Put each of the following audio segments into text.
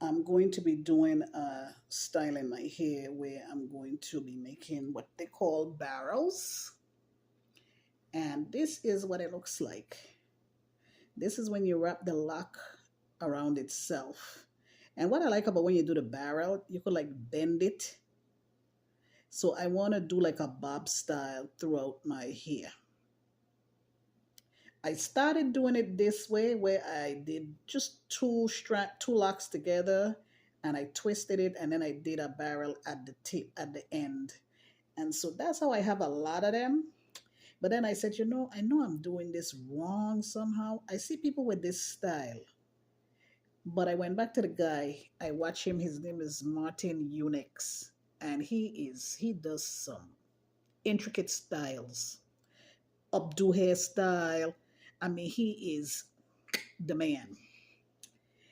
I'm going to be doing a style in my hair where I'm going to be making what they call barrels. And this is what it looks like. This is when you wrap the lock around itself. And what I like about when you do the barrel, you could like bend it. So I want to do like a bob style throughout my hair. I started doing it this way where I did just two locks together and I twisted it and then I did a barrel at the tip at the end. And so that's how I have a lot of them. But then I said, I know I'm doing this wrong somehow. I see people with this style. But I went back to the guy. I watch him. His name is Martin Unix. And he does some intricate styles. Updo hairstyle. I mean, he is the man.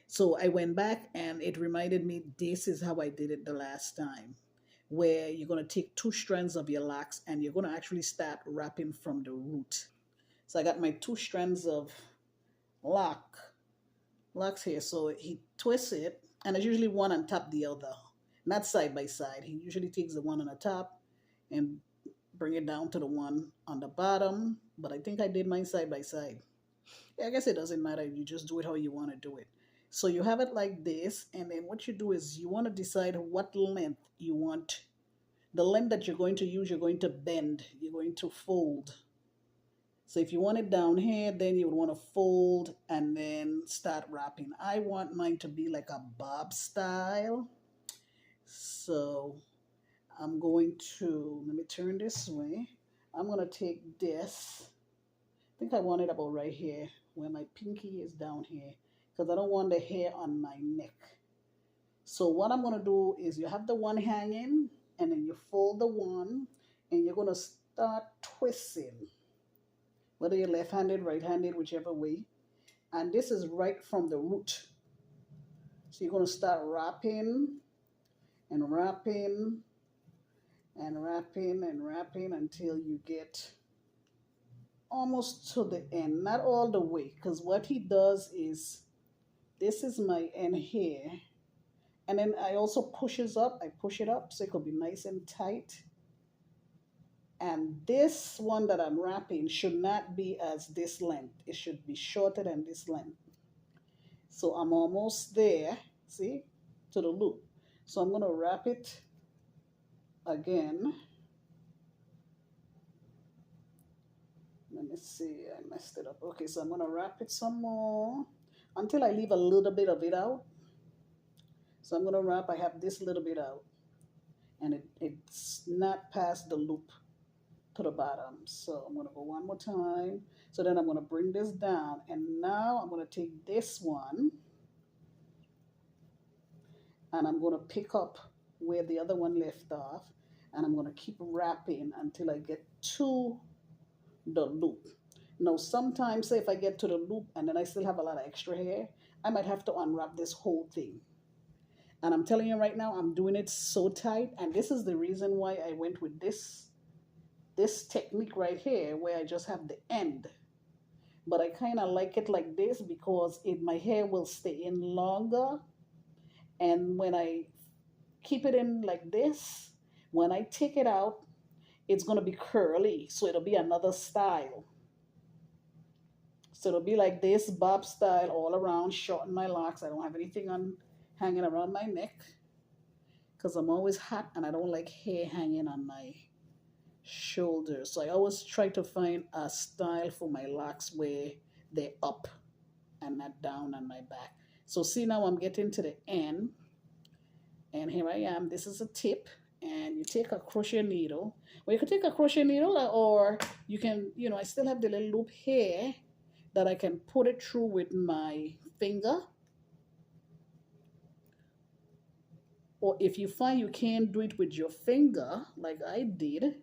So I went back and it reminded me this is how I did it the last time, where you're going to take two strands of your locks and you're going to actually start wrapping from the root. So I got my two strands of locks here. So he twists it and it's usually one on top the other, not side by side. He usually takes the one on the top and bring it down to the one on the bottom. But I think I did mine side by side. Yeah, I guess it doesn't matter. You just do it how you want to do it. So you have it like this, and then what you do is you want to decide what length you want. The length that you're going to use, you're going to bend, you're going to fold. So if you want it down here, then you would want to fold and then start wrapping. I want mine to be like a bob style. So I'm going to, let me turn this way. I'm going to take this. I think I want it about right here where my pinky is down here because I don't want the hair on my neck. So what I'm going to do is you have the one hanging and then you fold the one and you're going to start twisting, whether you're left-handed, right-handed, whichever way. And this is right from the root. So you're going to start wrapping and wrapping and wrapping and wrapping until you get almost to the end. Not all the way, because what he does is, this is my end here. And then I also pushes up. I push it up so it could be nice and tight. And this one that I'm wrapping should not be as this length. It should be shorter than this length. So I'm almost there, see, to the loop. So I'm going to wrap it again. Let me see, I messed it up. Okay, so I'm going to wrap it some more until I leave a little bit of it out. So I'm going to wrap, I have this little bit out. And it's not past the loop to the bottom. So I'm going to go one more time. So then I'm going to bring this down. And now I'm going to take this one. And I'm going to pick up where the other one left off. And I'm going to keep wrapping until I get to the loop. Now, sometimes, say if I get to the loop and then I still have a lot of extra hair, I might have to unwrap this whole thing. And I'm telling you right now, I'm doing it so tight. And this is the reason why I went with this technique right here, where I just have the end. But I kind of like it like this because my hair will stay in longer. And when I keep it in like this, when I take it out, it's going to be curly. So it'll be another style. So it'll be like this, bob style all around, shorten my locks. I don't have anything on hanging around my neck because I'm always hot and I don't like hair hanging on my shoulders. So I always try to find a style for my locks where they're up and not down on my back. So see, now I'm getting to the end. And here I am. This is a tip. And you take a crochet needle. Well, you can take a crochet needle or you can, I still have the little loop here that I can put it through with my finger. Or if you find you can't do it with your finger, like I did,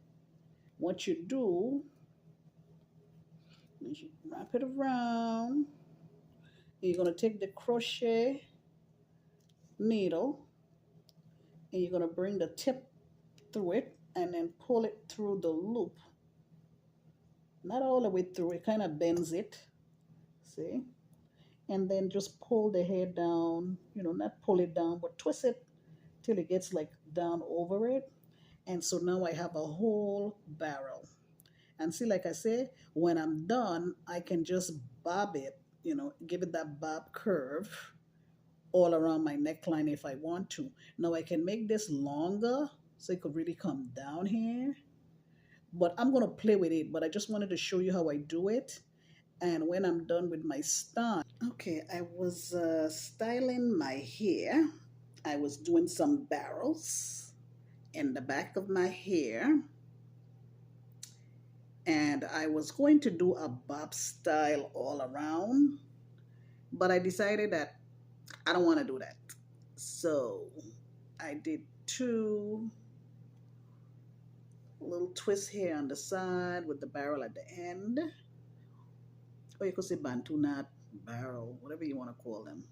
what you do is you wrap it around. You're going to take the crochet needle and you're going to bring the tip through it and then pull it through the loop. Not all the way through, it kind of bends it. See? and then just pull the hair down, not pull it down, but twist it till it gets like down over it. And so now I have a whole barrel. And see, like I say, when I'm done, I can just bob it, give it that bob curve all around my neckline if I want to. Now I can make this longer so it could really come down here. But I'm going to play with it, but I just wanted to show you how I do it. And when I'm done with my style, okay, I was styling my hair. I was doing some barrels in the back of my hair. And I was going to do a bob style all around, but I decided that I don't want to do that. So I did two little twists here on the side with the barrel at the end. Or you could say bantu knot, barrel, whatever you want to call them.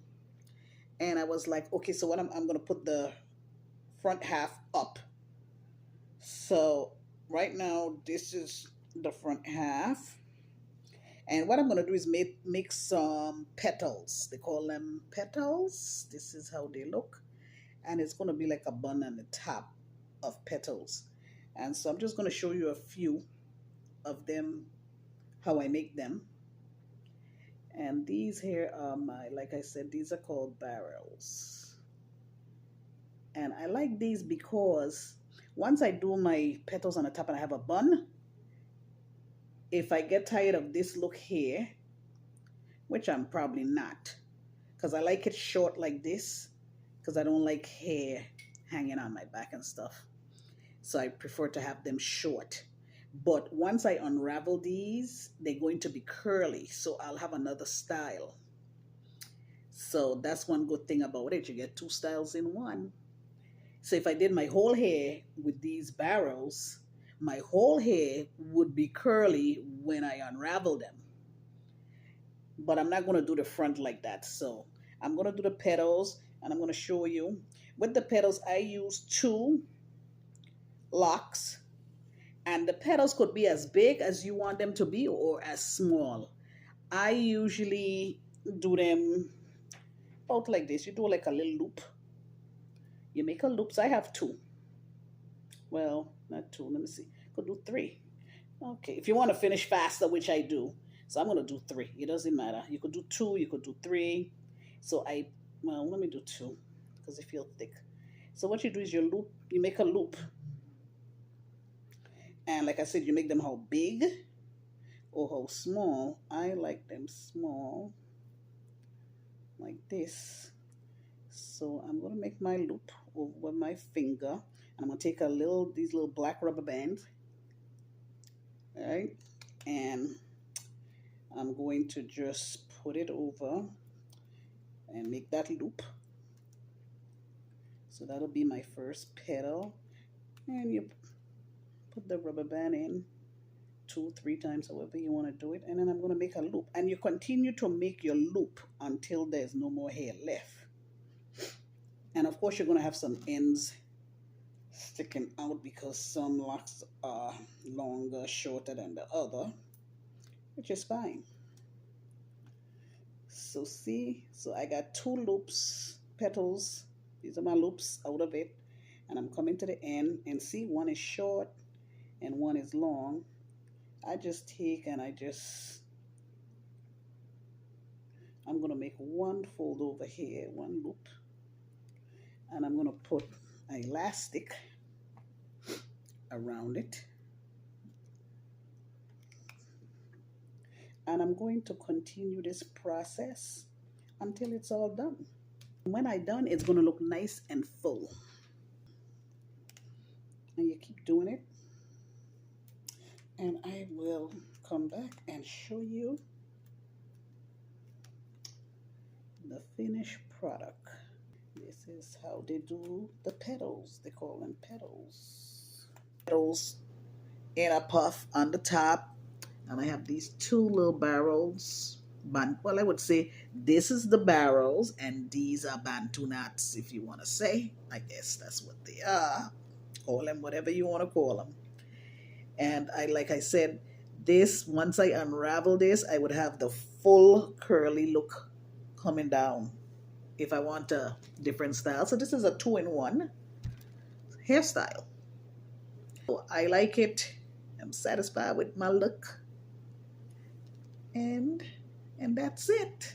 And I was like, okay, so what I'm going to put the front half up. So right now, this is the front half. And what I'm going to do is make some petals. They call them petals. This is how they look. And it's going to be like a bun on the top of petals. And so I'm just going to show you a few of them, how I make them. And these here are like I said, these are called barrels. And I like these because once I do my petals on the top and I have a bun, if I get tired of this look here, which I'm probably not, because I like it short like this, because I don't like hair hanging on my back and stuff. So I prefer to have them short. But once I unravel these, they're going to be curly, so I'll have another style. So that's one good thing about it. You get two styles in one. So if I did my whole hair with these barrels, my whole hair would be curly when I unravel them. But I'm not going to do the front like that. So I'm going to do the petals, and I'm going to show you. With the petals, I use 2 locks. And the petals could be as big as you want them to be or as small. I usually do them about like this. You do like a little loop. You make a loop. So I have 2. Well, not 2. Let me see. Could do 3. Okay. If you want to finish faster, which I do. So I'm going to do 3. It doesn't matter. You could do 2. You could do 3. So well, let me do 2 because they feel thick. So what you do is you make a loop. And like I said, you make them how big or how small. I like them small, like this. So I'm going to make my loop over my finger. And I'm going to take these little black rubber bands. All right. And I'm going to just put it over and make that loop. So that'll be my first petal. And you put the rubber band in 2, 3 times, however you want to do it. And then I'm going to make a loop. And you continue to make your loop until there's no more hair left. And of course, you're going to have some ends sticking out because some locks are longer, shorter than the other, which is fine. So see, so I got 2 loops, petals. These are my loops out of it. And I'm coming to the end, and see, one is short and one is long. I just take and I'm going to make one fold over here, one loop. And I'm going to put an elastic around it. And I'm going to continue this process until it's all done. When I'm done, it's going to look nice and full. And you keep doing it. And I will come back and show you the finished product. This is how they do the petals. They call them petals. Petals in a puff on the top. And I have these 2 little barrels. Well, I would say this is the barrels and these are bantu knots, if you want to say. I guess that's what they are. Call them whatever you want to call them. And like I said, once I unravel this, I would have the full curly look coming down if I want a different style. So this is a 2-in-1 hairstyle. So I like it. I'm satisfied with my look. And that's it.